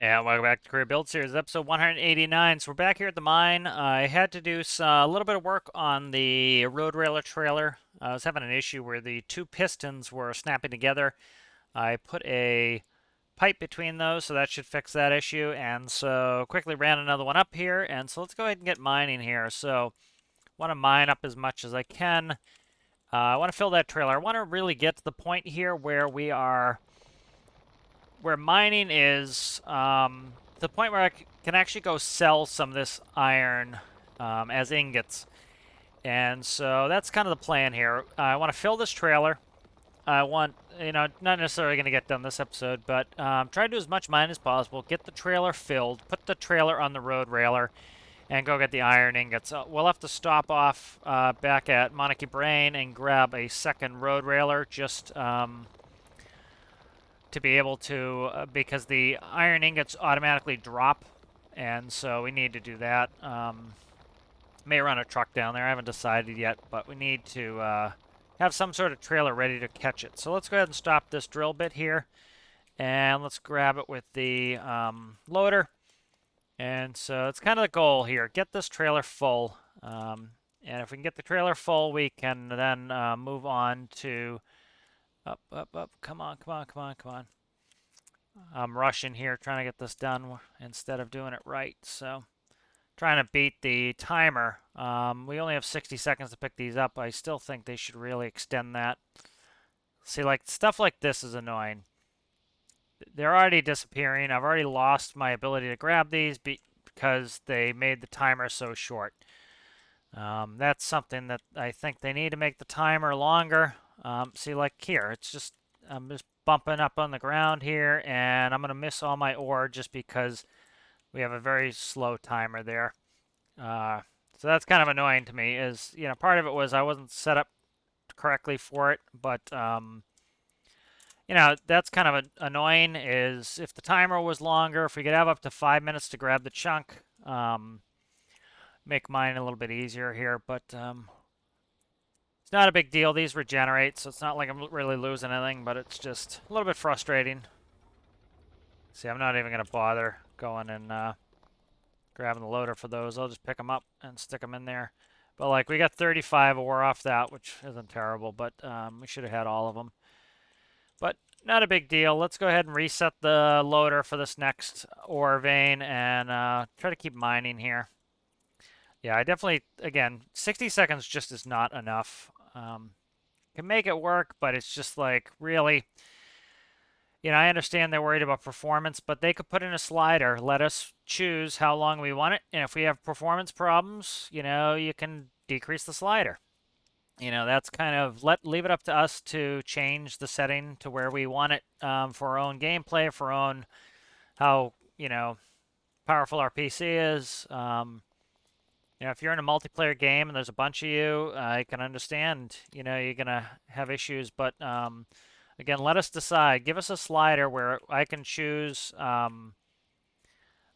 And welcome back to Career Build Series, episode 189. So we're back here at the mine. I had to do a little bit of work on the road railer trailer. I was having an issue where the two pistons were snapping together. I put a pipe between those, so that should fix that issue. And so quickly ran another one up here. And so let's go ahead and get mining here. So I want to mine up as much as I can. I want to fill that trailer. I want to really get to the point here where where mining is the point where I can actually go sell some of this iron as ingots. And so that's kind of the plan here. I want to fill this trailer. I want, not necessarily going to get done this episode, but try to do as much mining as possible. Get the trailer filled. Put the trailer on the road railer and go get the iron ingots. We'll have to stop off back at Monekey Brain and grab a second road railer just to be able to, because the iron ingots automatically drop, and so we need to do that. May run a truck down there. I haven't decided yet, but we need to have some sort of trailer ready to catch it. So let's go ahead and stop this drill bit here, and let's grab it with the loader. And so it's kind of the goal here. Get this trailer full. And if we can get the trailer full, we can then move on to up, up, up. Come on, come on, come on, come on. I'm rushing here trying to get this done instead of doing it right. So trying to beat the timer. We only have 60 seconds to pick these up. I still think they should really extend that. See, like stuff like this is annoying. They're already disappearing. I've already lost my ability to grab these because they made the timer so short. That's something that I think they need to make the timer longer. See, like here, I'm just bumping up on the ground here, and I'm going to miss all my ore just because we have a very slow timer there. So that's kind of annoying to me. Part of it was I wasn't set up correctly for it, but that's kind of annoying. Is if the timer was longer, if we could have up to 5 minutes to grab the chunk, make mine a little bit easier here, but it's not a big deal. These regenerate, so it's not like I'm really losing anything, but it's just a little bit frustrating. See, I'm not even going to bother going and grabbing the loader for those. I'll just pick them up and stick them in there. But, like, we got 35 ore off that, which isn't terrible, but we should have had all of them. But not a big deal. Let's go ahead and reset the loader for this next ore vein and try to keep mining here. Yeah, I definitely, again, 60 seconds just is not enough. Can make it work, but it's just like, really, I understand they're worried about performance, but they could put in a slider, let us choose how long we want it, and if we have performance problems, you can decrease the slider. That's kind of, leave it up to us to change the setting to where we want it for our own gameplay, for our own, how, powerful our PC is. If you're in a multiplayer game and there's a bunch of you, I can understand, you're going to have issues. But again, let us decide. Give us a slider where I can choose how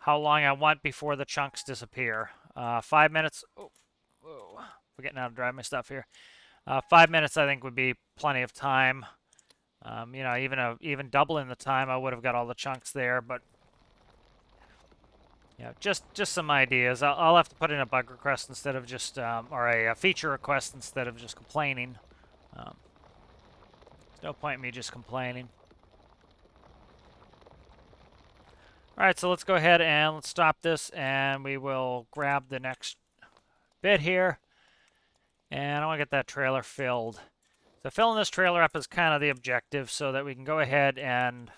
long I want before the chunks disappear. 5 minutes. Oh, forgetting how to drive my stuff here. 5 minutes, I think, would be plenty of time. Even doubling the time, I would have got all the chunks there. But yeah, just some ideas. I'll have to put in a bug request instead of just, or a feature request instead of just complaining. There's no point in me just complaining. All right, so let's go ahead and let's stop this, and we will grab the next bit here. And I want to get that trailer filled. So filling this trailer up is kind of the objective, so that we can go ahead and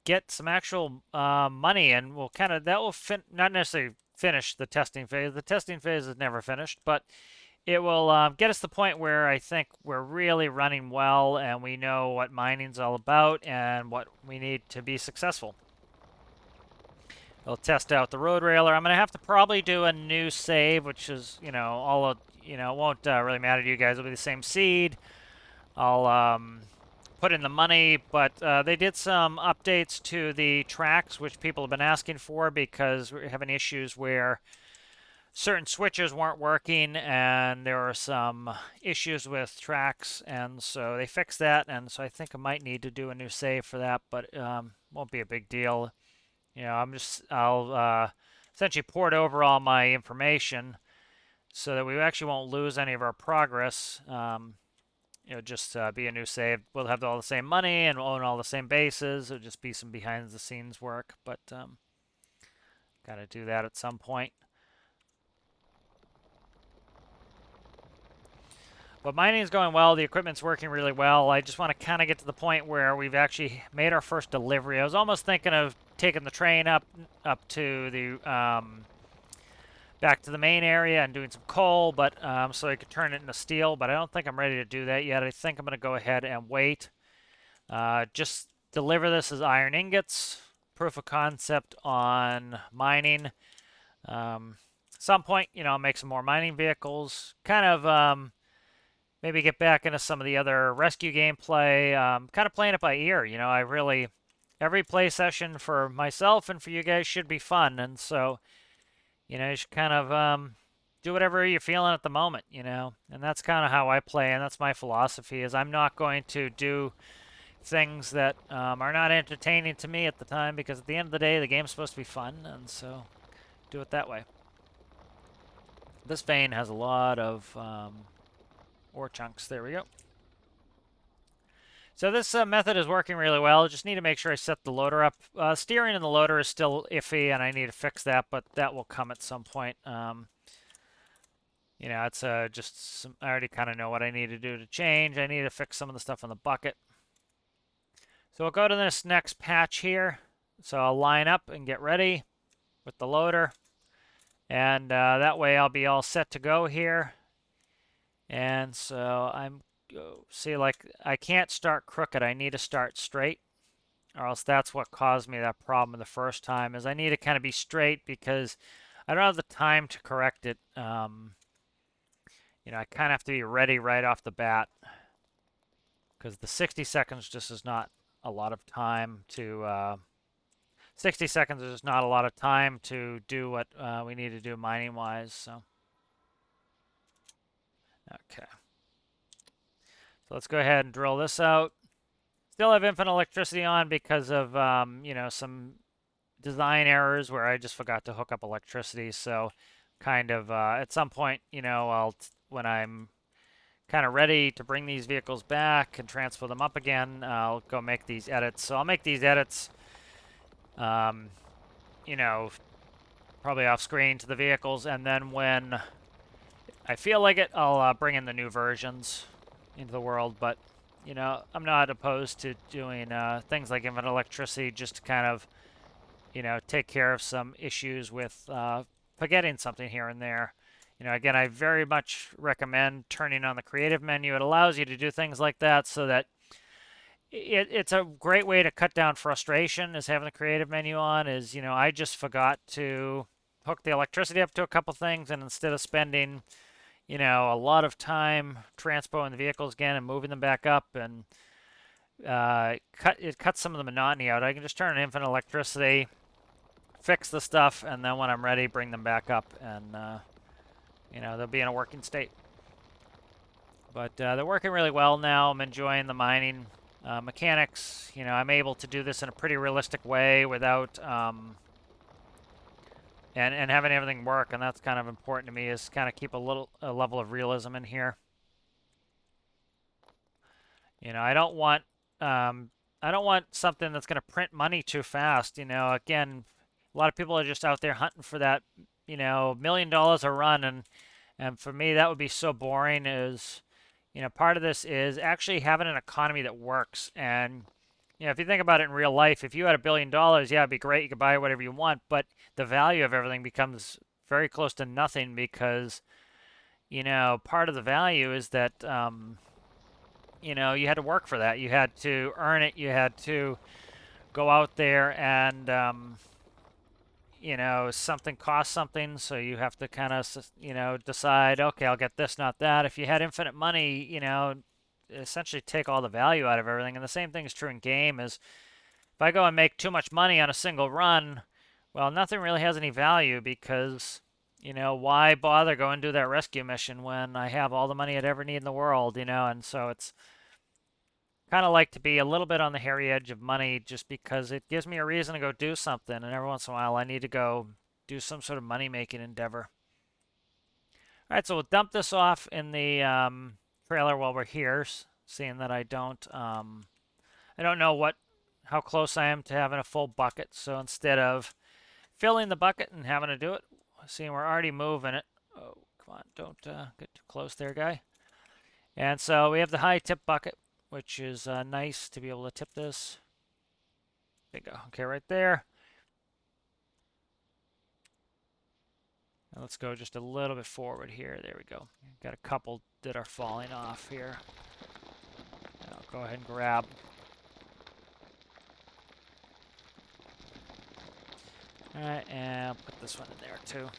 get some actual money, and we'll that will not necessarily finish the testing phase. The testing phase is never finished, but it will get us to the point where I think we're really running well, and we know what mining's all about and what we need to be successful. We'll test out the road railer. I'm going to have to probably do a new save, which is, it won't really matter to you guys. It'll be the same seed. I'll put in the money, but they did some updates to the tracks, which people have been asking for because we're having issues where certain switches weren't working and there were some issues with tracks, and so they fixed that, and so I think I might need to do a new save for that, but won't be a big deal. I'll essentially port over all my information so that we actually won't lose any of our progress. Just be a new save. We'll have all the same money and we'll own all the same bases. It'll just be some behind the scenes work, but gotta do that at some point. But mining is going well. The equipment's working really well. I just want to kind of get to the point where we've actually made our first delivery. I was almost thinking of taking the train up to the back to the main area and doing some coal, but so I could turn it into steel. But I don't think I'm ready to do that yet. I think I'm going to go ahead and wait. Just deliver this as iron ingots. Proof of concept on mining. Some point, I'll make some more mining vehicles. Kind of maybe get back into some of the other rescue gameplay. Kind of playing it by ear. Every play session for myself and for you guys should be fun, and so you should kind of do whatever you're feeling at the moment, and that's kind of how I play, and that's my philosophy. Is I'm not going to do things that are not entertaining to me at the time, because at the end of the day, the game's supposed to be fun, and so do it that way. This vein has a lot of ore chunks. There we go. So this method is working really well. Just need to make sure I set the loader up. Steering in the loader is still iffy, and I need to fix that, but that will come at some point. It's just I already kind of know what I need to do to change. I need to fix some of the stuff on the bucket. So we'll go to this next patch here. So I'll line up and get ready with the loader, and that way I'll be all set to go here. And so see, like, I can't start crooked. I need to start straight, or else that's what caused me that problem the first time, is I need to kind of be straight because I don't have the time to correct it. I kind of have to be ready right off the bat, because the 60 seconds just is not a lot of time to 60 seconds is not a lot of time to do what we need to do mining wise. So okay, so let's go ahead and drill this out. Still have infinite electricity on because of some design errors where I just forgot to hook up electricity. So kind of at some point, when I'm kind of ready to bring these vehicles back and transfer them up again, I'll go make these edits. So I'll make these edits, probably off screen to the vehicles, and then when I feel like it, I'll bring in the new versions into the world. But I'm not opposed to doing things like infinite electricity just to kind of take care of some issues with forgetting something here and there. Again, I very much recommend turning on the creative menu. It allows you to do things like that, so that it's a great way to cut down frustration, is having the creative menu on. Is, I just forgot to hook the electricity up to a couple things, and instead of spending, a lot of time transpoing the vehicles again and moving them back up, and it cuts some of the monotony out. I can just turn on infinite electricity, fix the stuff, and then when I'm ready, bring them back up, and they'll be in a working state. But they're working really well now. I'm enjoying the mining mechanics. I'm able to do this in a pretty realistic way without and having everything work, and that's kind of important to me, is kind of keep a level of realism in here. I don't want something that's going to print money too fast. Again, a lot of people are just out there hunting for that, $1 million a run, and for me that would be so boring. Is part of this is actually having an economy that works. And if you think about it in real life, if you had $1 billion, yeah, it'd be great, you could buy whatever you want, but the value of everything becomes very close to nothing, because part of the value is that you had to work for that. You had to earn it. You had to go out there and something costs something, so you have to kind of, decide, okay, I'll get this, not that. If you had infinite money, essentially take all the value out of everything. And the same thing is true in game. Is if I go and make too much money on a single run, well, nothing really has any value, because you know, why bother going and do that rescue mission when I have all the money I'd ever need in the world, you know? And so it's kind of like to be a little bit on the hairy edge of money just because it gives me a reason to go do something. And every once in a while, I need to go do some sort of money-making endeavor. All right, so we'll dump this off in the trailer while we're here, seeing that I don't know how close I am to having a full bucket. So instead of filling the bucket and having to do it, seeing we're already moving it. Oh, come on, don't get too close there, guy. And so we have the high tip bucket, which is nice to be able to tip this. There you go. Okay, right there. And let's go just a little bit forward here. There we go. Got a couple that are falling off here. I'll go ahead and grab. All right, and I'll put this one in there too.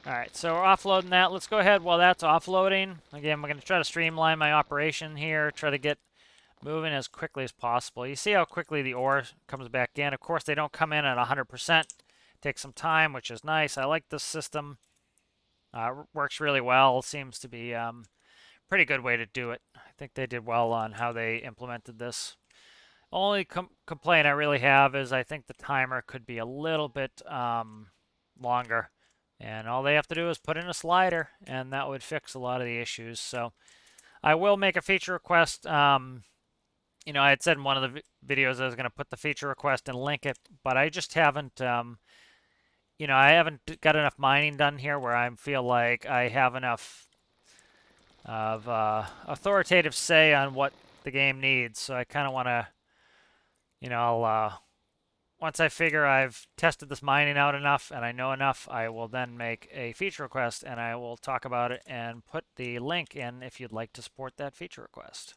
All right, so we're offloading that. Let's go ahead while that's offloading. Again, we're going to try to streamline my operation here, try to get moving as quickly as possible. You see how quickly the ore comes back in. Of course, they don't come in at 100%. It takes some time, which is nice. I like this system. Works really well. Seems to be pretty good way to do it. I think they did well on how they implemented this. Only complaint I really have is I think the timer could be a little bit longer. And all they have to do is put in a slider, and that would fix a lot of the issues. So I will make a feature request. You know, I had said in one of the videos I was going to put the feature request and link it, but I just haven't, you know, I haven't got enough mining done here where I feel like I have enough of authoritative say on what the game needs. So I kind of want to, you know, once I figure I've tested this mining out enough and I know enough, I will then make a feature request and I will talk about it and put the link in if you'd like to support that feature request.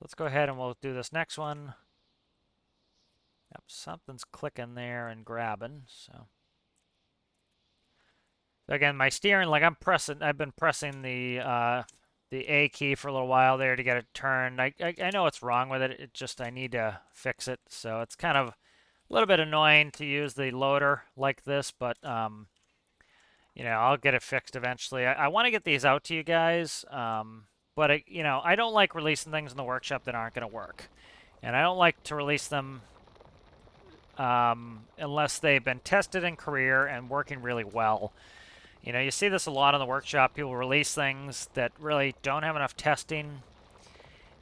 Let's go ahead and we'll do this next one. Yep, something's clicking there and grabbing, so. Again, my steering, like I've been pressing the A key for a little while there to get it turned. I know what's wrong with it. It just, I need to fix it. So it's kind of a little bit annoying to use the loader like this, but you know, I'll get it fixed eventually. I want to get these out to you guys, but you know, I don't like releasing things in the workshop that aren't going to work, and I don't like to release them unless they've been tested in career and working really well. You know, you see this a lot in the workshop. People release things that really don't have enough testing,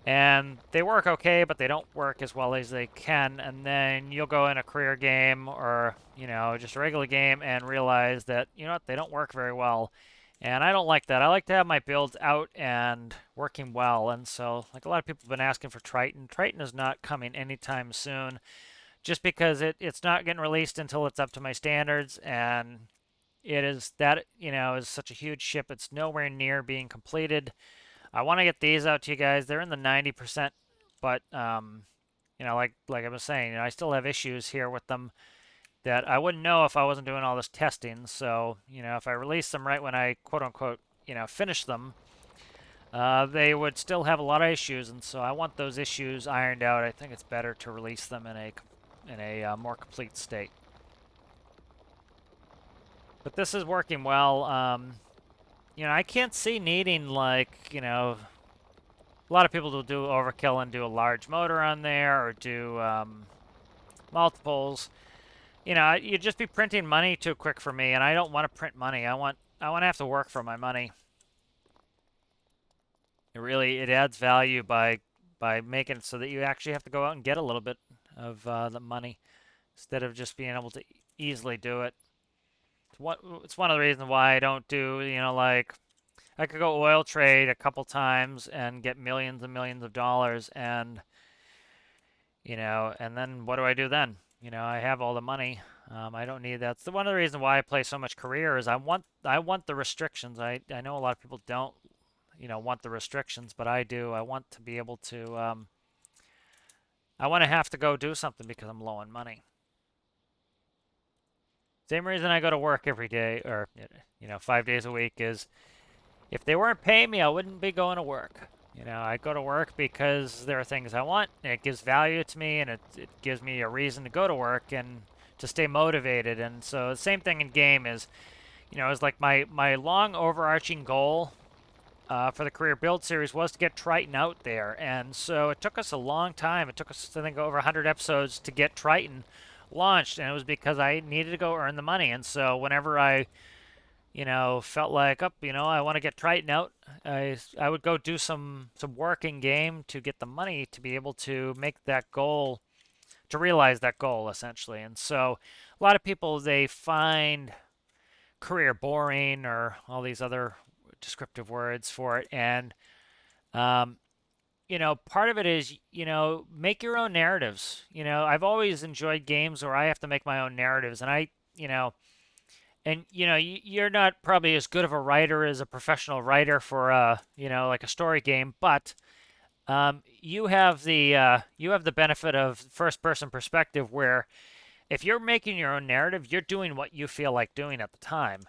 and they work okay, but they don't work as well as they can. And then you'll go in a career game or, you know, just a regular game and realize that, you know what, they don't work very well. And I don't like that. I like to have my builds out and working well. And so, like a lot of people have been asking for Triton. Triton is not coming anytime soon just because it's not getting released until it's up to my standards. And it is that, you know, is such a huge ship. It's nowhere near being completed. I want to get these out to you guys. They're in the 90%, but you know, like I was saying, you know, I still have issues here with them that I wouldn't know if I wasn't doing all this testing. So, you know, if I release them right when I quote unquote, you know, finish them, they would still have a lot of issues, and so I want those issues ironed out. I think it's better to release them in a more complete state. But this is working well. You know, I can't see needing, like, you know, a lot of people will do overkill and do a large motor on there or do multiples. You know, you'd just be printing money too quick for me, and I don't want to print money. I want to have to work for my money. It adds value by making it so that you actually have to go out and get a little bit of the money instead of just being able to easily do it. It's one of the reasons why I don't do, you know, like, I could go oil trade a couple times and get millions and millions of dollars, and, you know, and then what do I do then? You know, I have all the money. I don't need that. One of the reasons why I play so much career is I want the restrictions. I know a lot of people don't, you know, want the restrictions, but I do. I want to be able to, I want to have to go do something because I'm low on money. Same reason I go to work every day, or, you know, 5 days a week, is if they weren't paying me, I wouldn't be going to work. You know, I go to work because there are things I want, and it gives value to me, and it gives me a reason to go to work and to stay motivated. And so the same thing in game is, is like my long overarching goal for the career build series was to get Triton out there. And so it took us a long time. It took us, I think, over 100 episodes to get Triton launched. And it was because I needed to go earn the money. And so whenever I, felt like, I want to get Triton out, I would go do some work in game to get the money to be able to make that goal, to realize that goal, essentially. And so a lot of people, they find career boring or all these other descriptive words for it. And, um, part of it is, make your own narratives. I've always enjoyed games where I have to make my own narratives. And you're not probably as good of a writer as a professional writer for like a story game, but you have the benefit of first person perspective where if you're making your own narrative, you're doing what you feel like doing at the time.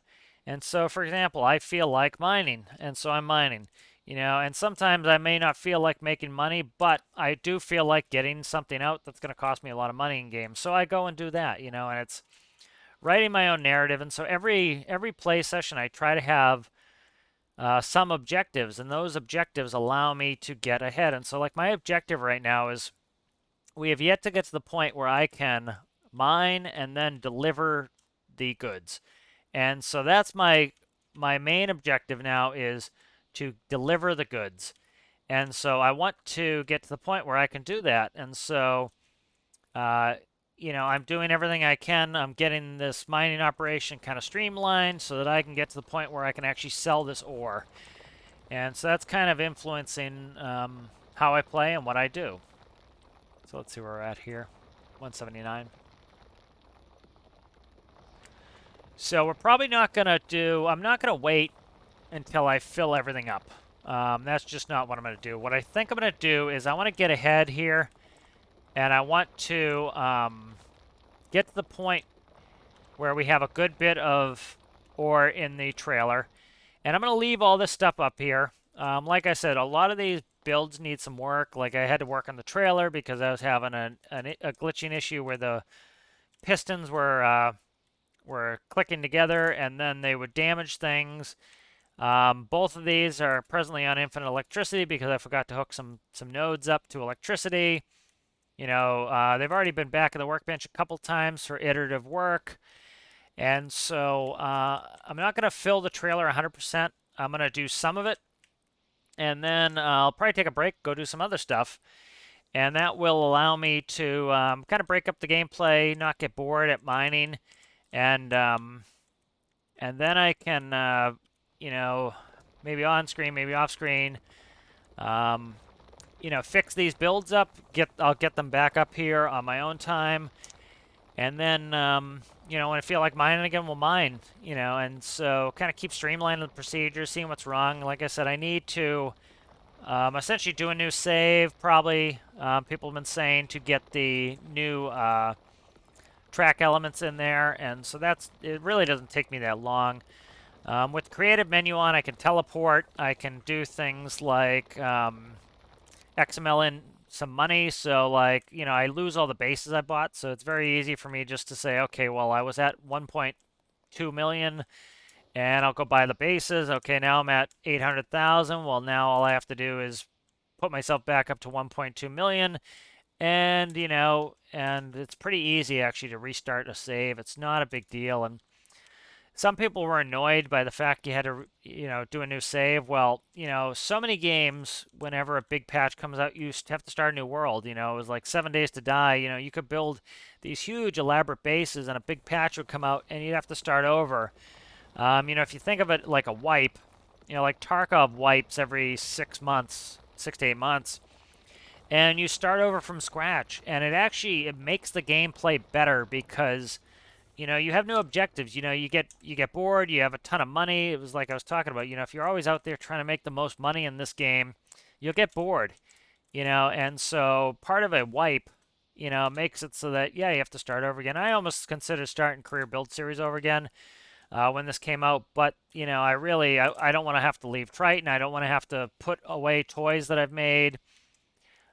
And so, for example, I feel like mining, and so I'm mining. And sometimes I may not feel like making money, but I do feel like getting something out that's going to cost me a lot of money in games. So I go and do that, and it's writing my own narrative. And so every play session, I try to have some objectives, and those objectives allow me to get ahead. And so, like, my objective right now is we have yet to get to the point where I can mine and then deliver the goods. And so that's my main objective now is to deliver the goods. And so I want to get to the point where I can do that. And so uh, I'm doing everything I can. I'm getting this mining operation kind of streamlined so that I can get to the point where I can actually sell this ore. And so that's kind of influencing how I play and what I do. So let's see where we're at here. 179. So we're probably not going to do, I'm not going to wait until I fill everything up. That's just not what I'm going to do. What I think I'm going to do is I want to get ahead here, and I want to get to the point where we have a good bit of ore in the trailer. And I'm going to leave all this stuff up here. Like I said, a lot of these builds need some work. Like I had to work on the trailer because I was having a glitching issue where the pistons were clicking together and then they would damage things. Both of these are presently on infinite electricity because I forgot to hook some nodes up to electricity. They've already been back at the workbench a couple times for iterative work. And so I'm not going to fill the trailer 100%. I'm going to do some of it. And then I'll probably take a break, go do some other stuff. And that will allow me to kind of break up the gameplay, not get bored at mining. And then I can, maybe on screen, maybe off screen, fix these builds up. I'll get them back up here on my own time. And then, when I feel like mining again, we'll mine, and so kind of keep streamlining the procedure, seeing what's wrong. Like I said, I need to essentially do a new save, probably. People have been saying to get the new track elements in there, and so it really doesn't take me that long. With the creative menu on, I can teleport. I can do things like XML in some money, so like, I lose all the bases I bought, so it's very easy for me just to say, okay, well, I was at 1.2 million, and I'll go buy the bases. Okay, now I'm at 800,000. Well, now all I have to do is put myself back up to 1.2 million, and, and it's pretty easy, actually, to restart a save. It's not a big deal, and some people were annoyed by the fact you had to, do a new save. Well, so many games, whenever a big patch comes out, you have to start a new world. It was like 7 Days to Die. You could build these huge, elaborate bases, and a big patch would come out, and you'd have to start over. If you think of it like a wipe, like Tarkov wipes every 6 months, 6 to 8 months, and you start over from scratch, and it makes the gameplay better because you have no objectives. You get bored. You have a ton of money. It was like I was talking about. If you're always out there trying to make the most money in this game, you'll get bored. And so part of a wipe, makes it so that you have to start over again. I almost considered starting career build series over again when this came out, but I don't want to have to leave Triton. I don't want to have to put away toys that I've made.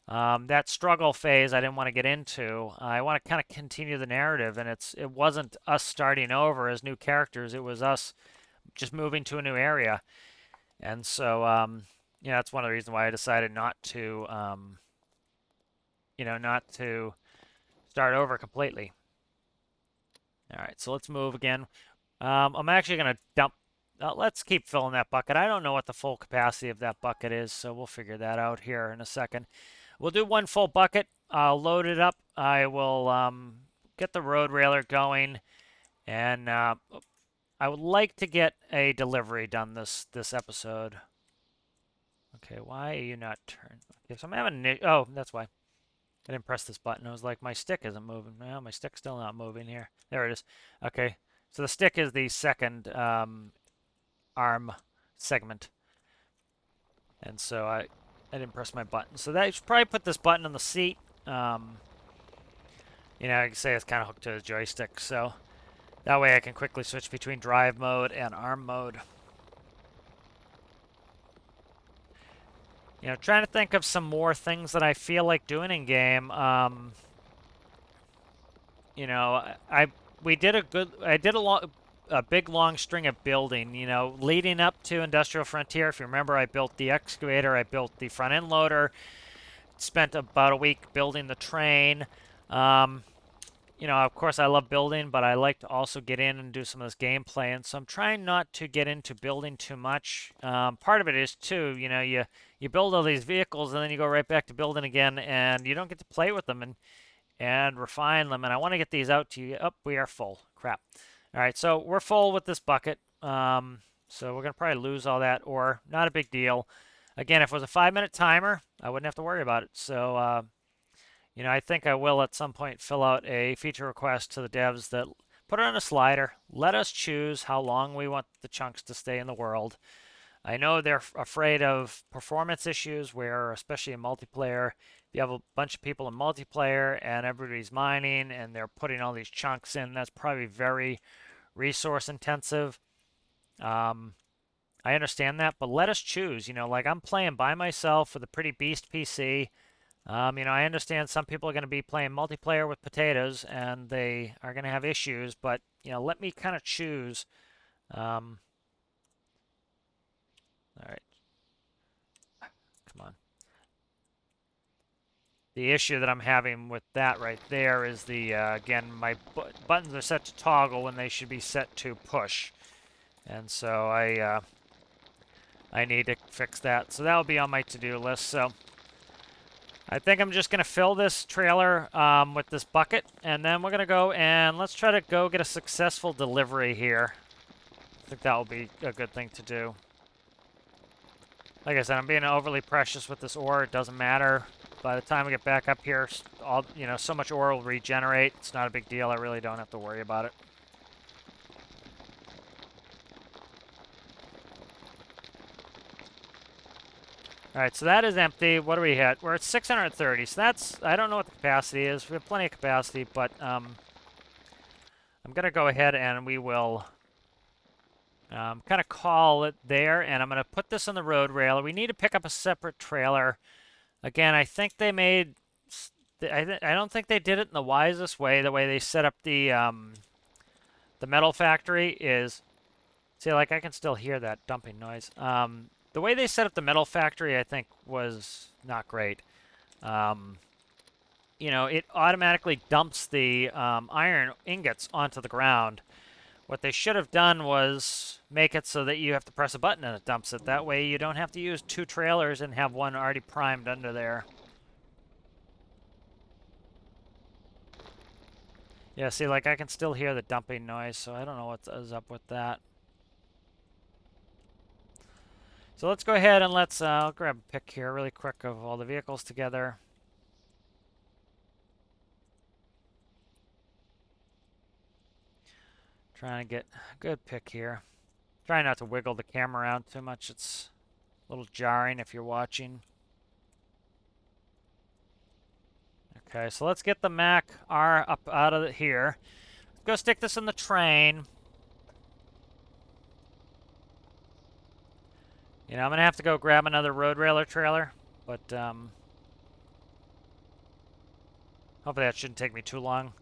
That struggle phase I didn't want to get into. I want to kind of continue the narrative, and it wasn't us starting over as new characters. It was us just moving to a new area, and so that's one of the reasons why I decided not to not to start over completely. All right, so let's move again. I'm actually going to dump. Let's keep filling that bucket. I don't know what the full capacity of that bucket is, so we'll figure that out here in a second. We'll do one full bucket. I'll load it up. I will get the road railer going, and I would like to get a delivery done this episode. Okay, why are you not turned? Okay, so I'm having oh, that's why. I didn't press this button. I was like, my stick isn't moving. Well, my stick's still not moving here. There it is. Okay, so the stick is the second arm segment. And so I didn't press my button. So that I should probably put this button on the seat. I can say it's kind of hooked to the joystick. So that way I can quickly switch between drive mode and arm mode. Trying to think of some more things that I feel like doing in game. I did a big long string of building, leading up to Industrial Frontier. If you remember, I built the excavator, I built the front end loader, spent about a week building the train. Of course I love building, but I like to also get in and do some of this gameplay, and so I'm trying not to get into building too much. Part of it is too, you build all these vehicles and then you go right back to building again, and you don't get to play with them and refine them. And I want to get these out to you. Oh, we are full. Crap. All right, so we're full with this bucket. So we're gonna probably lose all that ore. Not a big deal. Again, if it was a 5-minute timer, I wouldn't have to worry about it. So I think I will at some point fill out a feature request to the devs that put it on a slider. Let us choose how long we want the chunks to stay in the world. I know they're afraid of performance issues where, especially in multiplayer, if you have a bunch of people in multiplayer and everybody's mining and they're putting all these chunks in, that's probably very resource intensive. I understand that, but let us choose. Like I'm playing by myself with a pretty beast PC. I understand some people are going to be playing multiplayer with potatoes and they are going to have issues, but let me kind of choose. All right, come on. The issue that I'm having with that right there is again, my buttons are set to toggle when they should be set to push. And so I need to fix that. So that'll be on my to-do list. So I think I'm just going to fill this trailer with this bucket, and then we're going to go and let's try to go get a successful delivery here. I think that will be a good thing to do. Like I said, I'm being overly precious with this ore. It doesn't matter. By the time we get back up here, so much ore will regenerate. It's not a big deal. I really don't have to worry about it. All right, so that is empty. What are we at? We're at 630. So that's, I don't know what the capacity is. We have plenty of capacity, but I'm going to go ahead and we will kind of call it there. And I'm going to put this on the road railer. We need to pick up a separate trailer. Again, I think they made, I don't think they did it in the wisest way. The way they set up the metal factory is, see, like I can still hear that dumping noise. The way they set up the metal factory, I think, was not great. It automatically dumps the iron ingots onto the ground. What they should have done was make it so that you have to press a button and it dumps it. That way you don't have to use 2 trailers and have one already primed under there. Yeah, see, like I can still hear the dumping noise, so I don't know what is up with that. So let's go ahead and I'll grab a pic here really quick of all the vehicles together. Trying to get a good pic here. Try not to wiggle the camera around too much. It's a little jarring if you're watching. Okay, so let's get the Mac R up out of here. Let's go stick this in the train. I'm going to have to go grab another road railer trailer, but hopefully that shouldn't take me too long.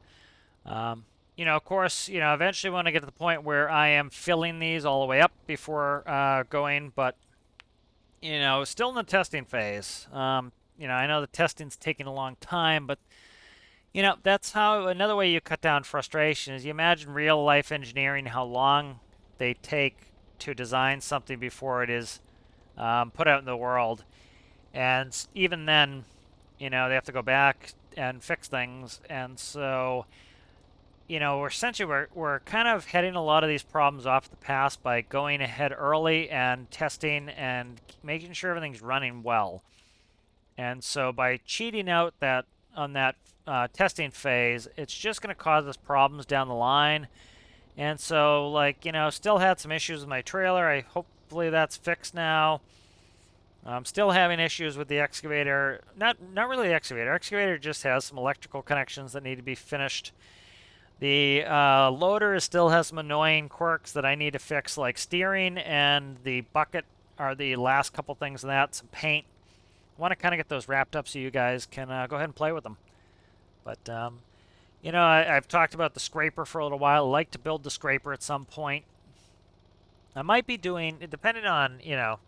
You know, of course, you know, eventually want to get to the point where I am filling these all the way up before going, but, you know, still in the testing phase. You know, I know the testing's taking a long time, but, you know, that's how, another way you cut down frustration is you imagine real life engineering, how long they take to design something before it is put out in the world. And even then, you know, they have to go back and fix things. And so, you know, we're kind of heading a lot of these problems off the past by going ahead early and testing and making sure everything's running well. And so by cheating out that on that testing phase, it's just going to cause us problems down the line. And so, like, you know, still had some issues with my trailer. Hopefully that's fixed now. I'm still having issues with the excavator. Not really the excavator. Excavator just has some electrical connections that need to be finished. The loader still has some annoying quirks that I need to fix, like steering, and the bucket are the last couple things in that. Some paint. I want to kind of get those wrapped up so you guys can go ahead and play with them. But, you know, I've talked about the scraper for a little while. I like to build the scraper at some point. I might be doing, depending on, you know,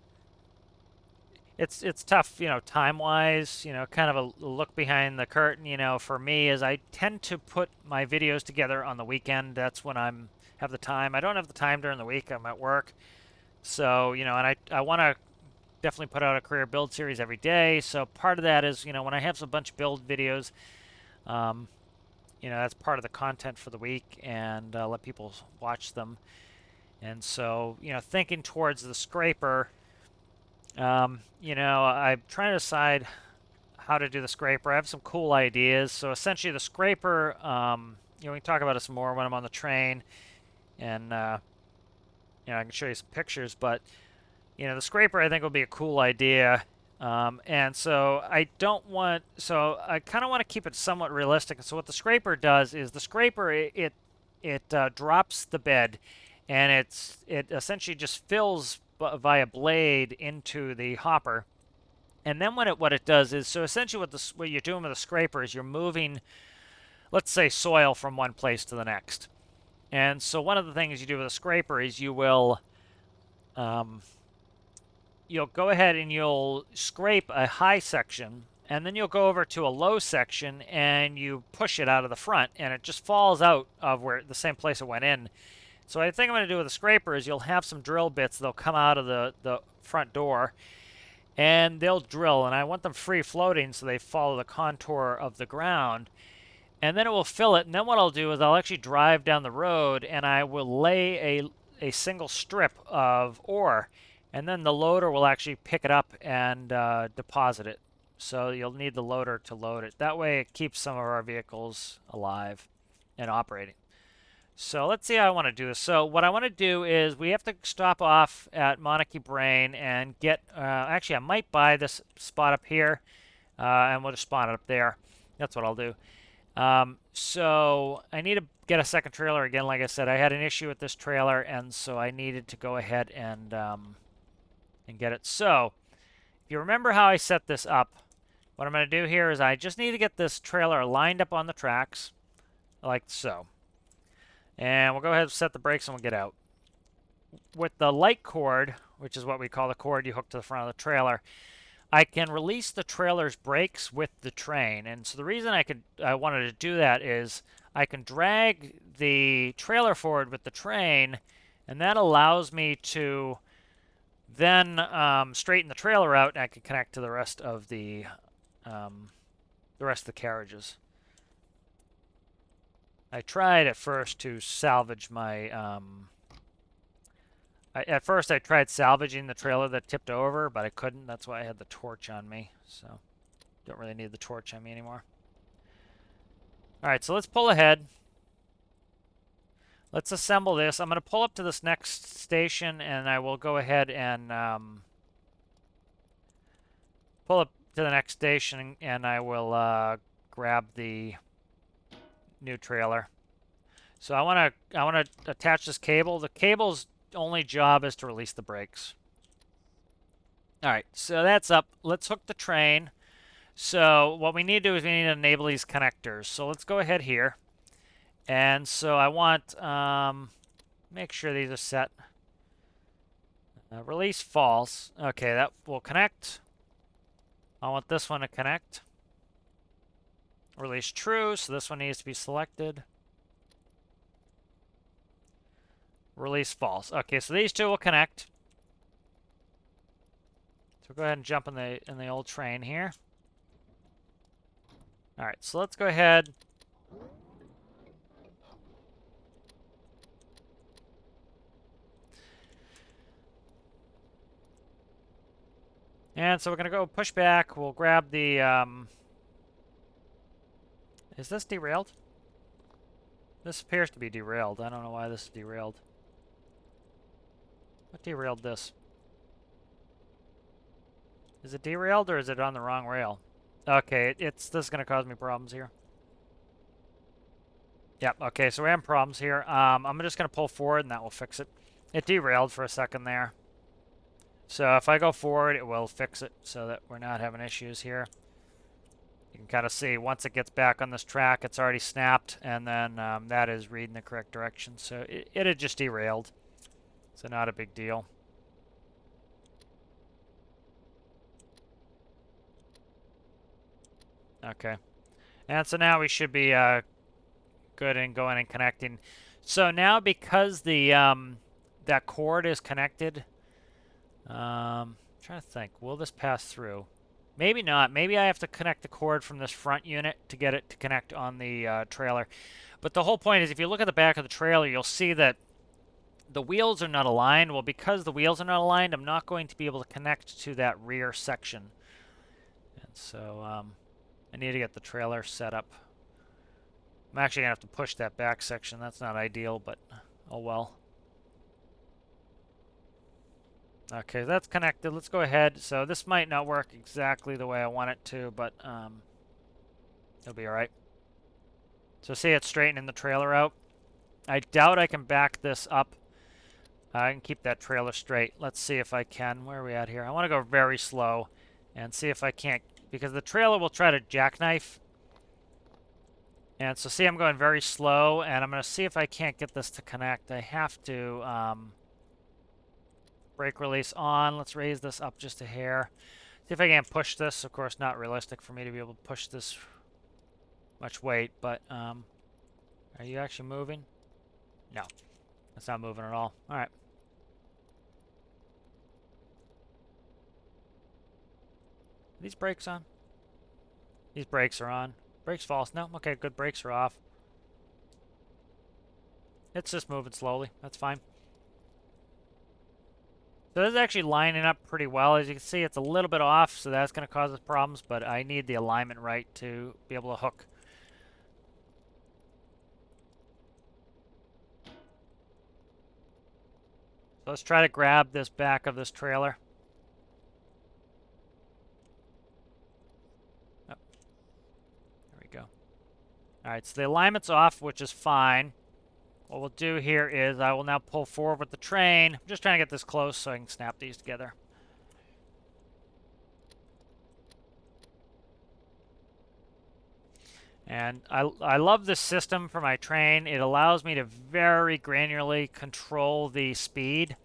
it's tough, you know, time-wise, you know, kind of a look behind the curtain, you know, for me is I tend to put my videos together on the weekend. That's when have the time. I don't have the time during the week. I'm at work. So, you know, and I want to definitely put out a career build series every day. So part of that is, you know, when I have a bunch of build videos, you know, that's part of the content for the week, and let people watch them. And so, you know, thinking towards the scraper, you know, I'm trying to decide how to do the scraper. I have some cool ideas. So essentially the scraper, you know, we can talk about it some more when I'm on the train, and, you know, I can show you some pictures, but, you know, the scraper I think will be a cool idea. And so I kind of want to keep it somewhat realistic. So what the scraper does is the scraper, it drops the bed, and it essentially just fills via blade into the hopper. And then what it does is, so essentially what you're doing with a scraper is you're moving, let's say, soil from one place to the next. And so one of the things you do with a scraper is you'll go ahead and you'll scrape a high section, and then you'll go over to a low section and you push it out of the front, and it just falls out of the same place it went in. So what I think I'm going to do with the scraper is you'll have some drill bits. They'll come out of the front door, and they'll drill, and I want them free floating so they follow the contour of the ground. And then it will fill it, and then what I'll do is I'll actually drive down the road, and I will lay a single strip of ore, and then the loader will actually pick it up and deposit it. So you'll need the loader to load it. That way it keeps some of our vehicles alive and operating. So let's see how I want to do this. So what I want to do is we have to stop off at Monekey Brain and get, actually I might buy this spot up here, and we'll just spawn it up there. That's what I'll do. So I need to get a second trailer again. Like I said, I had an issue with this trailer, and so I needed to go ahead and get it. So if you remember how I set this up, what I'm going to do here is I just need to get this trailer lined up on the tracks like so. And we'll go ahead and set the brakes and we'll get out. With the light cord, which is what we call the cord you hook to the front of the trailer, I can release the trailer's brakes with the train. And so the reason I wanted to do that is I can drag the trailer forward with the train, and that allows me to then straighten the trailer out, and I can connect to the rest of the carriages. I tried at first to salvage my at first I tried salvaging the trailer that tipped over, but I couldn't. That's why I had the torch on me. So don't really need the torch on me anymore. All right, so let's pull ahead. Let's assemble this. I'm going to pull up to this next station, and I will go ahead and pull up to the next station, and I will grab the new trailer. So I want to attach this cable. The cable's only job is to release the brakes. All right, so that's up. Let's hook the train. So what we need to do is we need to enable these connectors. So let's go ahead here. And so I want, make sure these are set. Release false. Okay, that will connect. I want this one to connect. Release true, so this one needs to be selected. Release false. Okay, so these two will connect. So go ahead and jump in the old train here. All right, so let's go ahead. And so we're gonna go push back. We'll grab the, is this derailed? This appears to be derailed. I don't know why this is derailed. What derailed this? Is it derailed or is it on the wrong rail? Okay, this is gonna cause me problems here. Yep, okay, so we're having problems here. I'm just gonna pull forward and that will fix it. It derailed for a second there. So if I go forward, it will fix it so that we're not having issues here. You can kind of see once it gets back on this track, it's already snapped, and then that is reading the correct direction. So it had just derailed, so not a big deal. Okay, and so now we should be good in going and connecting. So now because the that cord is connected, I'm trying to think, will this pass through? Maybe not. Maybe I have to connect the cord from this front unit to get it to connect on the trailer. But the whole point is if you look at the back of the trailer, you'll see that the wheels are not aligned. Well, because the wheels are not aligned, I'm not going to be able to connect to that rear section. And so I need to get the trailer set up. I'm actually going to have to push that back section. That's not ideal, but oh well. Okay, that's connected. Let's go ahead. So this might not work exactly the way I want it to, but it'll be all right. So see it's straightening the trailer out. I doubt I can back this up. I can keep that trailer straight. Let's see if I can. Where are we at here? I want to go very slow and see if I can't, because the trailer will try to jackknife. And so see I'm going very slow, and I'm going to see if I can't get this to connect. I have to brake release on. Let's raise this up just a hair. See if I can push this. Of course, not realistic for me to be able to push this much weight, but are you actually moving? No, it's not moving at all. All right. Are these brakes on? These brakes are on. Brakes false. No, okay, good. Brakes are off. It's just moving slowly. That's fine. So this is actually lining up pretty well. As you can see, it's a little bit off, so that's going to cause us problems, but I need the alignment right to be able to hook. So let's try to grab this back of this trailer. Oh. There we go. All right, so the alignment's off, which is fine. What we'll do here is I will now pull forward with the train. I'm just trying to get this close so I can snap these together. And I love this system for my train. It allows me to very granularly control the speed.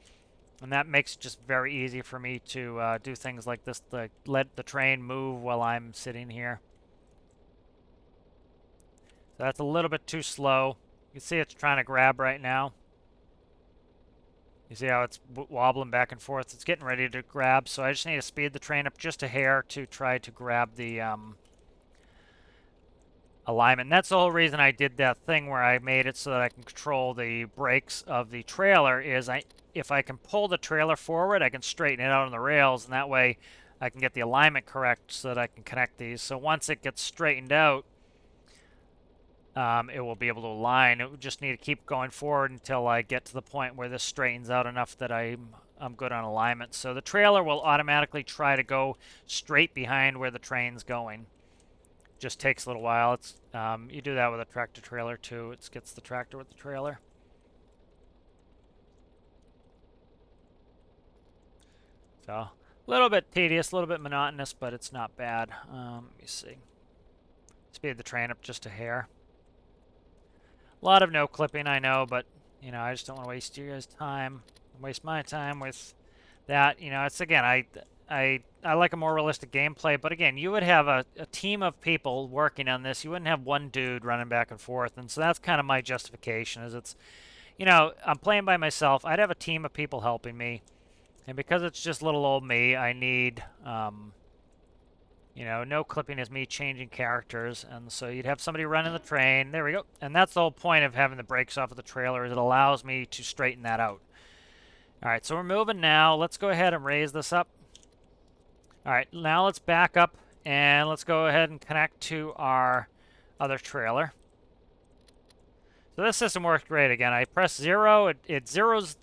And that makes it just very easy for me to do things like this, like let the train move while I'm sitting here. So that's a little bit too slow. You can see it's trying to grab right now. You see how it's wobbling back and forth? It's getting ready to grab, so I just need to speed the train up just a hair to try to grab the alignment. And that's the whole reason I did that thing where I made it so that I can control the brakes of the trailer is if I can pull the trailer forward, I can straighten it out on the rails, and that way I can get the alignment correct so that I can connect these. So once it gets straightened out, it will be able to align. It would just need to keep going forward until I get to the point where this straightens out enough that I'm good on alignment. So the trailer will automatically try to go straight behind where the train's going. Just takes a little while. It's you do that with a tractor trailer too. It gets the tractor with the trailer. So A little bit tedious, a little bit monotonous, but it's not bad. Let me see. Speed the train up just a hair. A lot of no clipping, I know, but you know, I just don't want to waste your guys' time, waste my time with that. You know, it's again, I like a more realistic gameplay, but again, you would have a team of people working on this. You wouldn't have one dude running back and forth, and so that's kind of my justification. Is it's, you know, I'm playing by myself. I'd have a team of people helping me, and because it's just little old me, I need, you know, no clipping is me changing characters, and so you'd have somebody running the train. There we go. And that's the whole point of having the brakes off of the trailer, is it allows me to straighten that out. All right, so we're moving now. Let's go ahead and raise this up. All right, now let's back up, and let's go ahead and connect to our other trailer. So this system works great. Again, I press 0, it zeroes,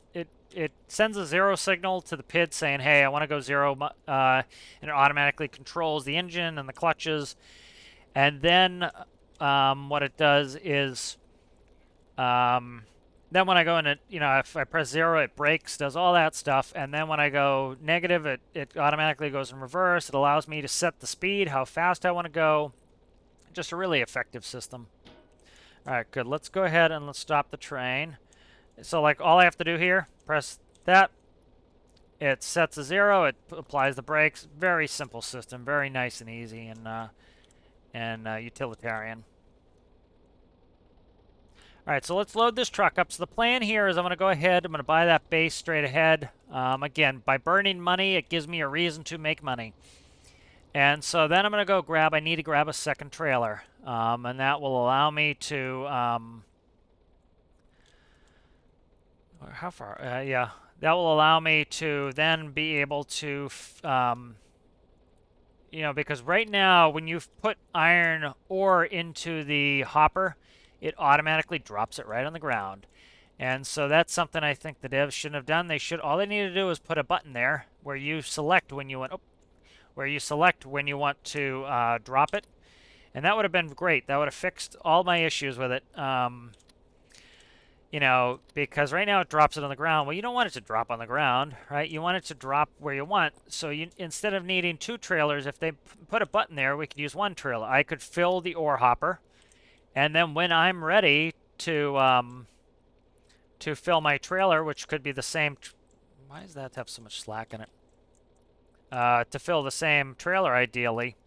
it sends a 0 signal to the PID saying, hey, I want to go 0, and it automatically controls the engine and the clutches. And then what it does is, then when I go in it, you know, if I press 0, it brakes, does all that stuff. And then when I go negative, it automatically goes in reverse. It allows me to set the speed, how fast I want to go. Just a really effective system. All right, good. Let's go ahead and let's stop the train. So like all I have to do here, press that. It sets a 0. It applies the brakes. Very simple system. Very nice and easy and utilitarian. All right, so let's load this truck up. So the plan here is I'm going to go ahead. I'm going to buy that base straight ahead. Again, by burning money, it gives me a reason to make money. And so then I'm going to go grab, I need to grab a second trailer. And that will allow me to, how far? Yeah, that will allow me to then be able to, you know, because right now when you've put iron ore into the hopper, it automatically drops it right on the ground. And so that's something I think the devs shouldn't have done. All they need to do is put a button there where you select when you want, to drop it. And that would have been great. That would have fixed all my issues with it. You know, because right now it drops it on the ground. Well, you don't want it to drop on the ground, right? You want it to drop where you want. So instead of needing 2 trailers, if they put a button there, we could use 1 trailer. I could fill the ore hopper, and then when I'm ready to fill my trailer, which could be the same. Why does that have so much slack in it? To fill the same trailer, ideally.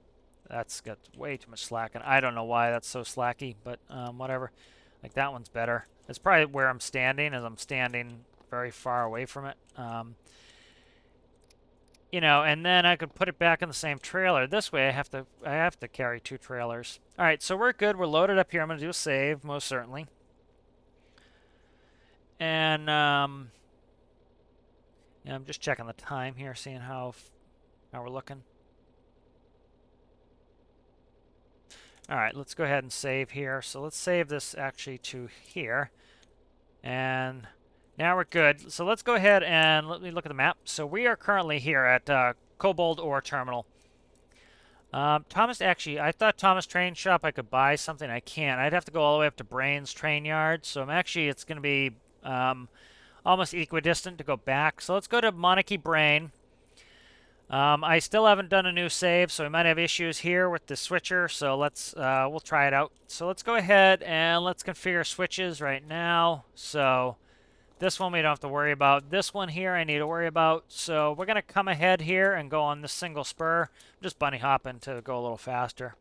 That's got way too much slack in it. I don't know why that's so slacky, but whatever. Like that one's better. It's probably where I'm standing, as I'm standing very far away from it. You know, and then I could put it back in the same trailer. This way, I have to carry 2 trailers. All right, so we're good. We're loaded up here. I'm going to do a save, most certainly. And yeah, I'm just checking the time here, seeing how we're looking. All right, let's go ahead and save here. So let's save this actually to here. And now we're good. So let's go ahead and let me look at the map. So we are currently here at Cobalt Ore Terminal. Thomas, actually, I thought Thomas Train Shop I could buy something. I can't. I'd have to go all the way up to Brains Train Yard. So it's going to be almost equidistant to go back. So let's go to monekey Brain. I still haven't done a new save, so we might have issues here with the switcher, so we'll try it out. So let's go ahead and let's configure switches right now. So this one we don't have to worry about. This one here I need to worry about. So we're going to come ahead here and go on this single spur. I'm just bunny hopping to go a little faster.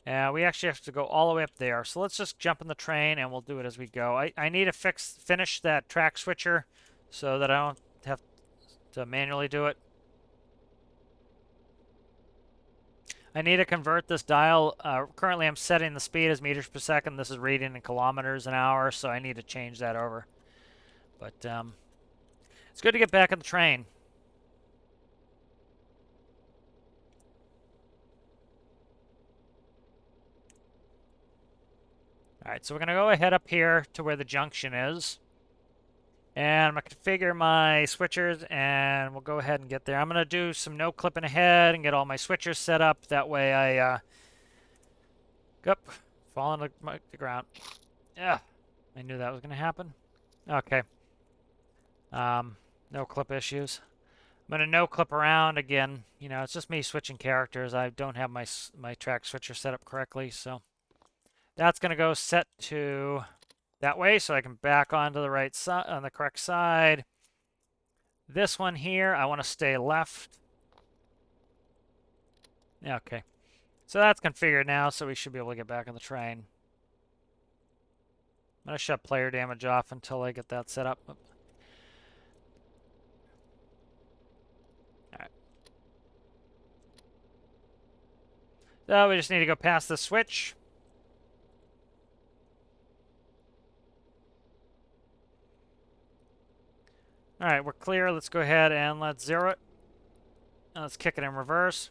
We actually have to go all the way up there. So let's just jump in the train and we'll do it as we go. I need to finish that track switcher so that I don't have to manually do it. I need to convert this dial. Currently I'm setting the speed as meters per second. This is reading in kilometers an hour, so I need to change that over. But it's good to get back on the train. Alright, so we're going to go ahead up here to where the junction is. And I'm going to configure my switchers, and we'll go ahead and get there. I'm going to do some no clipping ahead and get all my switchers set up. That way I fall on the ground. Yeah, I knew that was going to happen. Okay. No clip issues. I'm gonna no clip around again. You know, it's just me switching characters. I don't have my track switcher set up correctly, so that's gonna go set to that way, so I can back onto the right side on the correct side. This one here, I want to stay left. Yeah, okay. So that's configured now, so we should be able to get back on the train. I'm gonna shut player damage off until I get that set up. All right. So we just need to go past the switch. All right, we're clear. Let's go ahead and let's zero it. And let's kick it in reverse.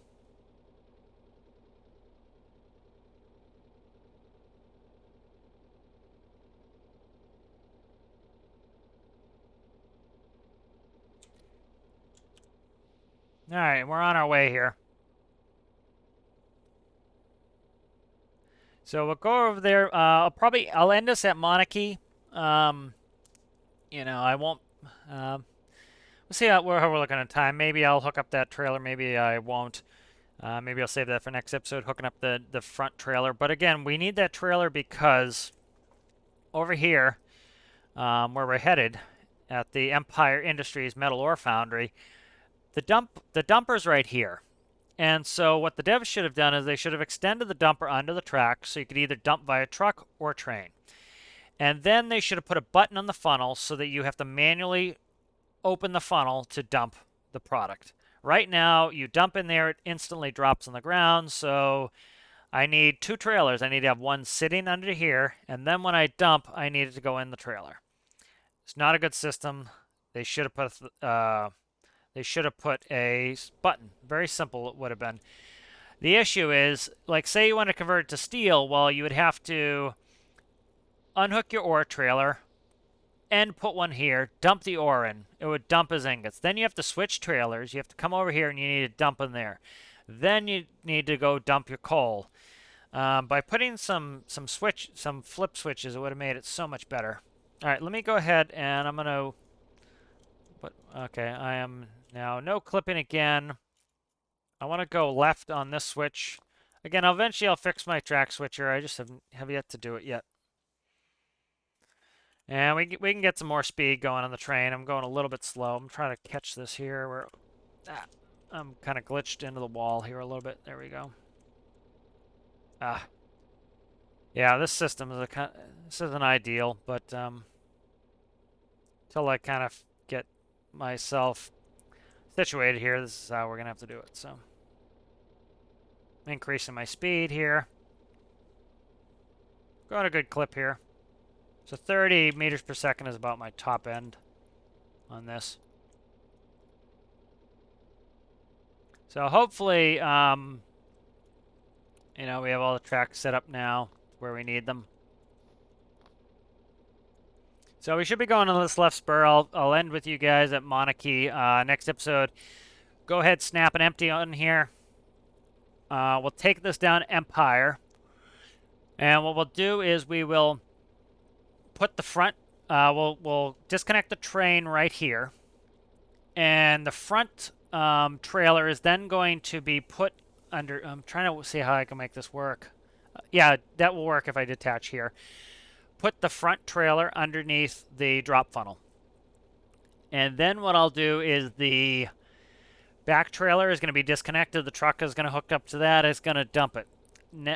All right, we're on our way here. So we'll go over there. I'll end this at monekey. You know, I won't. We'll see how we're looking at time. Maybe I'll hook up that trailer. Maybe I won't. Maybe I'll save that for next episode, hooking up the front trailer. But again, we need that trailer because over here, where we're headed, at the Empire Industries Metal Ore Foundry, the dumper's right here. And so what the devs should have done is they should have extended the dumper onto the track so you could either dump via truck or train. And then they should have put a button on the funnel so that you have to manually open the funnel to dump the product. Right now, you dump in there, it instantly drops on the ground, so I need two trailers. I need to have one sitting under here, and then when I dump, I need it to go in the trailer. It's not a good system. They should have put a button. Very simple it would have been. The issue is, like, say you want to convert it to steel, well, you would have to unhook your ore trailer and put one here, dump the ore in. It would dump as ingots. Then you have to switch trailers. You have to come over here and you need to dump in there. Then you need to go dump your coal. By putting some flip switches, it would have made it so much better. All right, let me go ahead and I'm gonna. Okay, I am now no clipping again. I want to go left on this switch. Again, eventually I'll fix my track switcher. I just have yet to do it yet. And we can get some more speed going on the train. I'm going a little bit slow. I'm trying to catch this here. Where I'm kind of glitched into the wall here a little bit. There we go. Yeah, this system is this isn't ideal, but until I kind of get myself situated here, this is how we're gonna have to do it. So, increasing my speed here. Going a good clip here. So 30 meters per second is about my top end on this. So hopefully, you know, we have all the tracks set up now where we need them. So we should be going on this left spur. I'll end with you guys at monekey. Next episode, go ahead, snap an empty on here. We'll take this down Empire. And what we'll do is we will put the front, we'll disconnect the train right here. And the front trailer is then going to be put under, I'm trying to see how I can make this work. Yeah, that will work if I detach here. Put the front trailer underneath the drop funnel. And then what I'll do is the back trailer is going to be disconnected. The truck is going to hook up to that. It's going to dump it.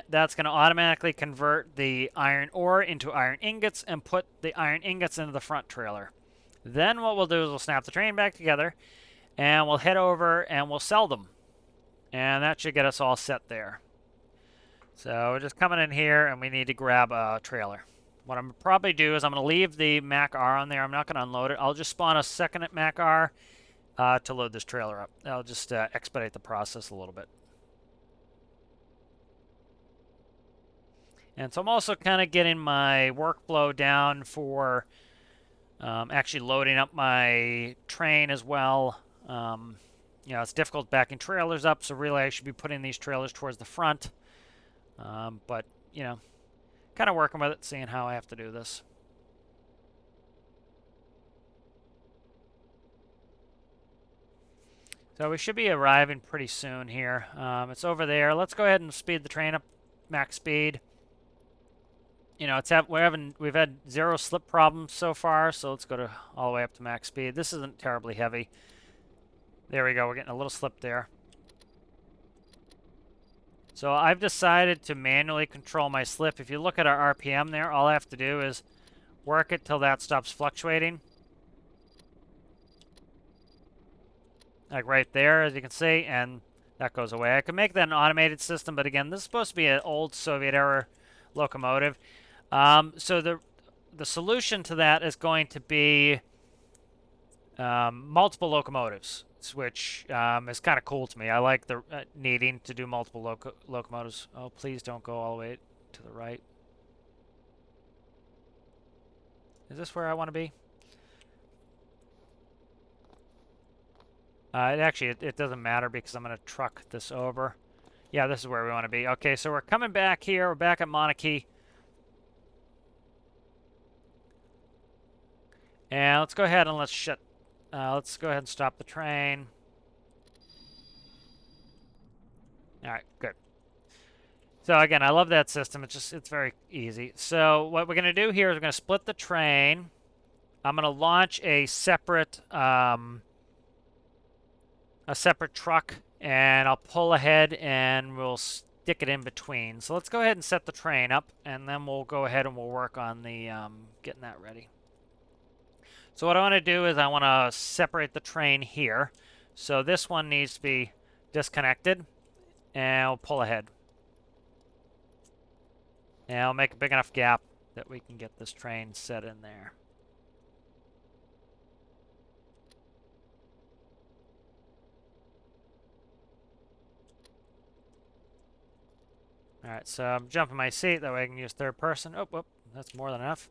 That's going to automatically convert the iron ore into iron ingots and put the iron ingots into the front trailer. Then what we'll do is we'll snap the train back together and we'll head over and we'll sell them. And that should get us all set there. So we're just coming in here and we need to grab a trailer. What I'm going to probably do is I'm going to leave the Mac R on there. I'm not going to unload it. I'll just spawn a second Mac R to load this trailer up. I'll just expedite the process a little bit. And so I'm also kind of getting my workflow down for actually loading up my train as well. You know, it's difficult backing trailers up, so really I should be putting these trailers towards the front. But, you know, kind of working with it, seeing how I have to do this. So we should be arriving pretty soon here. It's over there. Let's go ahead and speed the train up max speed. You know, we've had 0 slip problems so far, so let's go to all the way up to max speed. This isn't terribly heavy. There we go. We're getting a little slip there. So I've decided to manually control my slip. If you look at our RPM there, all I have to do is work it till that stops fluctuating. Like right there, as you can see, and that goes away. I can make that an automated system, but again, this is supposed to be an old Soviet-era locomotive. So the solution to that is going to be multiple locomotives, which is kind of cool to me. I like the needing to do multiple locomotives. Oh, please don't go all the way to the right. Is this where I want to be? It doesn't matter because I'm going to truck this over. Yeah, this is where we want to be. Okay, so we're coming back here. We're back at monekey. And let's go ahead and let's go ahead and stop the train. All right, good. So again, I love that system. It's very easy. So what we're going to do here is we're going to split the train. I'm going to launch a separate truck, and I'll pull ahead and we'll stick it in between. So let's go ahead and set the train up, and then we'll go ahead and we'll work on the getting that ready. So what I want to do is I want to separate the train here. So this one needs to be disconnected, and I'll pull ahead. And I'll make a big enough gap that we can get this train set in there. All right, so I'm jumping my seat, that way I can use third person. Oh, that's more than enough.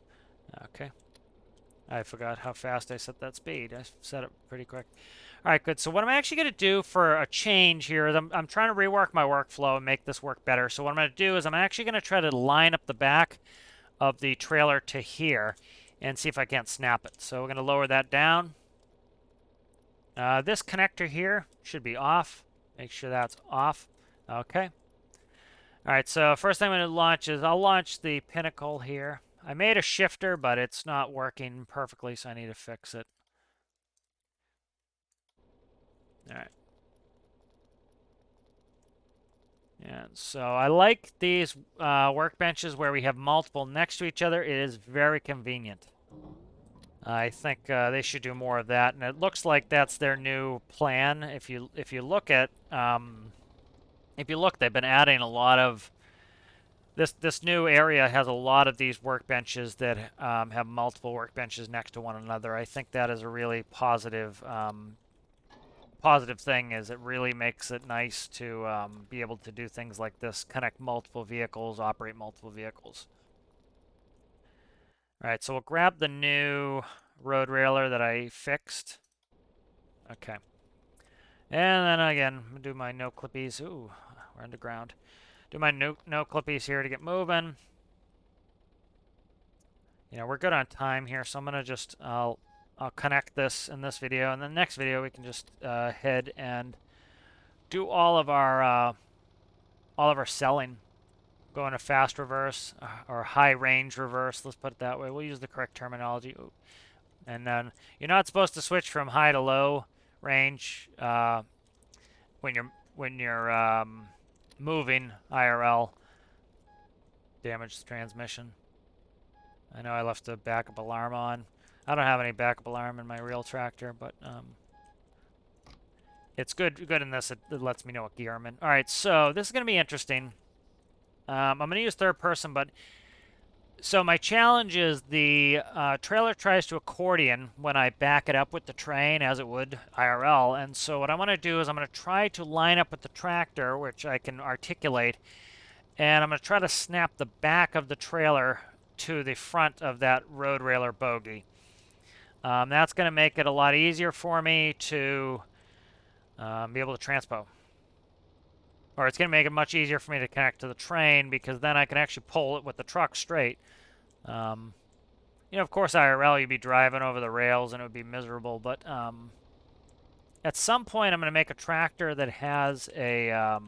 Okay. I forgot how fast I set that speed. I set it pretty quick. All right, good. So what I'm actually going to do for a change here is I'm trying to rework my workflow and make this work better. So what I'm going to do is I'm actually going to try to line up the back of the trailer to here and see if I can't snap it. So we're going to lower that down. This connector here should be off. Make sure that's off. Okay. All right, so first thing I'm going to launch is I'll launch the pinnacle here. I made a shifter, but it's not working perfectly, so I need to fix it. All right. And so I like these workbenches where we have multiple next to each other. It is very convenient. I think they should do more of that, and it looks like that's their new plan. If you look at they've been adding a lot of this new area has a lot of these workbenches that have multiple workbenches next to one another. I think that is a really positive thing. Is it really makes it nice to be able to do things like this, connect multiple vehicles, operate multiple vehicles. All right, so we'll grab the new road railer that I fixed. Okay. And then again, do my no clippies. Ooh, we're underground. Do my no clippies here to get moving. You know, we're good on time here, so I'm gonna just I'll connect this in this video, and then the next video we can just head and do all of our selling. Go into fast reverse or high range reverse. Let's put it that way. We'll use the correct terminology. Ooh. And then you're not supposed to switch from high to low range when you're moving IRL. Damage the transmission. I know I left the backup alarm on. I don't have any backup alarm in my real tractor, but it's good in this. It lets me know what gear I'm in. All right, so this is going to be interesting. I'm going to use third person, but so my challenge is the trailer tries to accordion when I back it up with the train, as it would IRL. And so what I want to do is I'm going to try to line up with the tractor, which I can articulate, and I'm going to try to snap the back of the trailer to the front of that road railer bogie. That's going to make it a lot easier for me to be able to transpo. Or it's going to make it much easier for me to connect to the train, because then I can actually pull it with the truck straight. You know, of course, IRL, you'd be driving over the rails and it would be miserable, but at some point I'm going to make a tractor that has a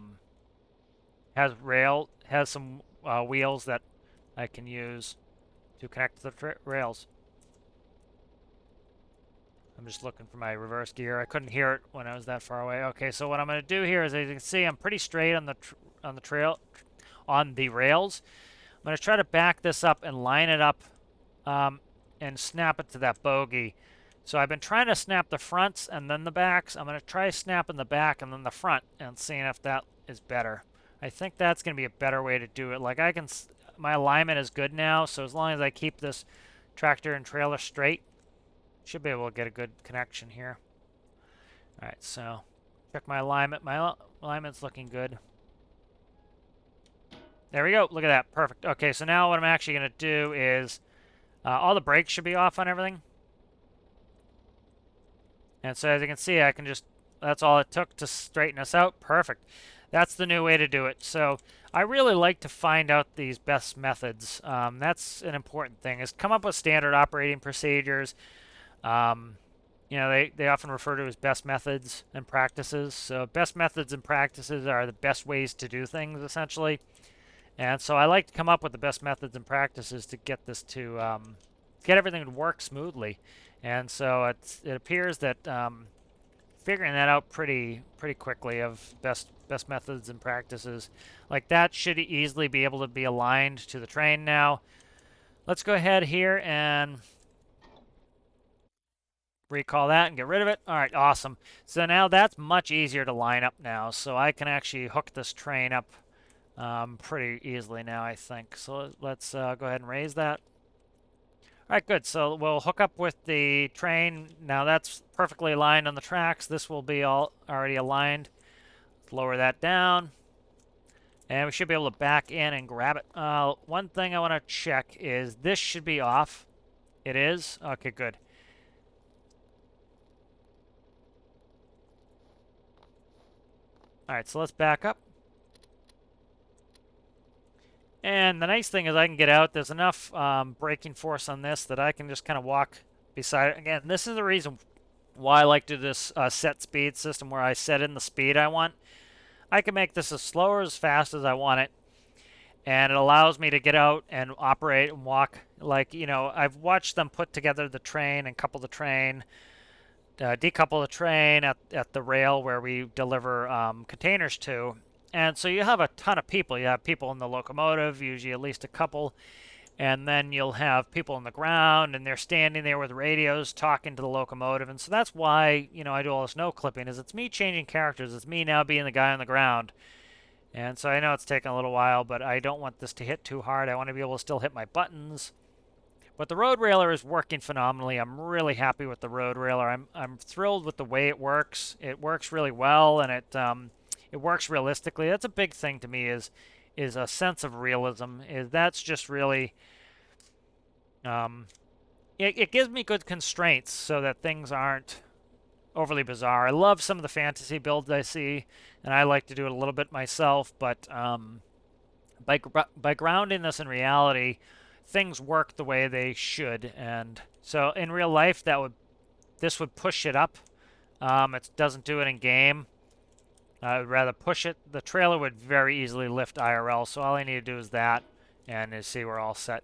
has some wheels that I can use to connect to the rails. I'm just looking for my reverse gear. I couldn't hear it when I was that far away. Okay, so what I'm going to do here is, as you can see, I'm pretty straight on the rails. I'm going to try to back this up and line it up and snap it to that bogey. So I've been trying to snap the fronts and then the backs. I'm going to try snapping the back and then the front and seeing if that is better. I think that's going to be a better way to do it. Like my alignment is good now, so as long as I keep this tractor and trailer straight, should be able to get a good connection here. All right, so check my alignment. My alignment's looking good. There we go. Look at that. Perfect. Okay, so now what I'm actually going to do is all the brakes should be off on everything. And so as you can see, I can just, that's all it took to straighten us out. Perfect. That's the new way to do it. So I really like to find out these best methods. That's an important thing, is come up with standard operating procedures. You know, they often refer to as best methods and practices. So best methods and practices are the best ways to do things, essentially. And so I like to come up with the best methods and practices to get this to get everything to work smoothly. And so it appears that figuring that out pretty quickly of best methods and practices like that should easily be able to be aligned to the train now. Let's go ahead here and recall that and get rid of it. All right, awesome. So now that's much easier to line up now. So I can actually hook this train up pretty easily now, I think. So let's go ahead and raise that. All right, good. So we'll hook up with the train. Now that's perfectly aligned on the tracks. This will be all already aligned. Let's lower that down. And we should be able to back in and grab it. One thing I want to check is this should be off. It is? Okay, good. All right, so let's back up. And the nice thing is I can get out. There's enough braking force on this that I can just kind of walk beside it. Again, this is the reason why I like to do this set speed system where I set in the speed I want. I can make this as slow or as fast as I want it. And it allows me to get out and operate and walk. Like, you know, I've watched them put together the train and couple the train, decouple the train at the rail where we deliver containers to. And so you have a ton of people. You have people in the locomotive, usually at least a couple, and then you'll have people on the ground, and they're standing there with radios talking to the locomotive. And so that's why, you know, I do all this no clipping, is it's me changing characters. It's me now being the guy on the ground. And so I know it's taken a little while, but I don't want this to hit too hard. I want to be able to still hit my buttons. But the road railer is working phenomenally. I'm really happy with the road railer. I'm thrilled with the way it works. It works really well, and it works realistically. That's a big thing to me, is a sense of realism. That's just really it gives me good constraints so that things aren't overly bizarre. I love some of the fantasy builds I see, and I like to do it a little bit myself, but by grounding this in reality, things work the way they should. And so in real life, this would push it up. It doesn't do it in game. I would rather push it. The trailer would very easily lift IRL, so all I need to do is that, and you see we're all set.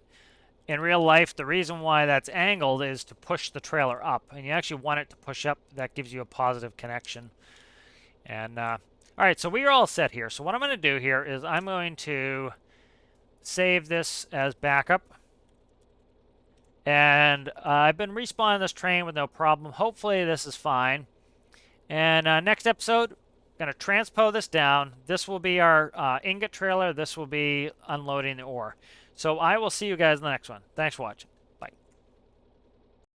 In real life, the reason why that's angled is to push the trailer up, and you actually want it to push up. That gives you a positive connection. And all right, so we are all set here. So what I'm going to do here is I'm going to save this as backup. And I've been respawning this train with no problem. Hopefully this is fine. And next episode, going to transpo this down. This will be our ingot trailer. This will be unloading the ore. So I will see you guys in the next one. Thanks for watching.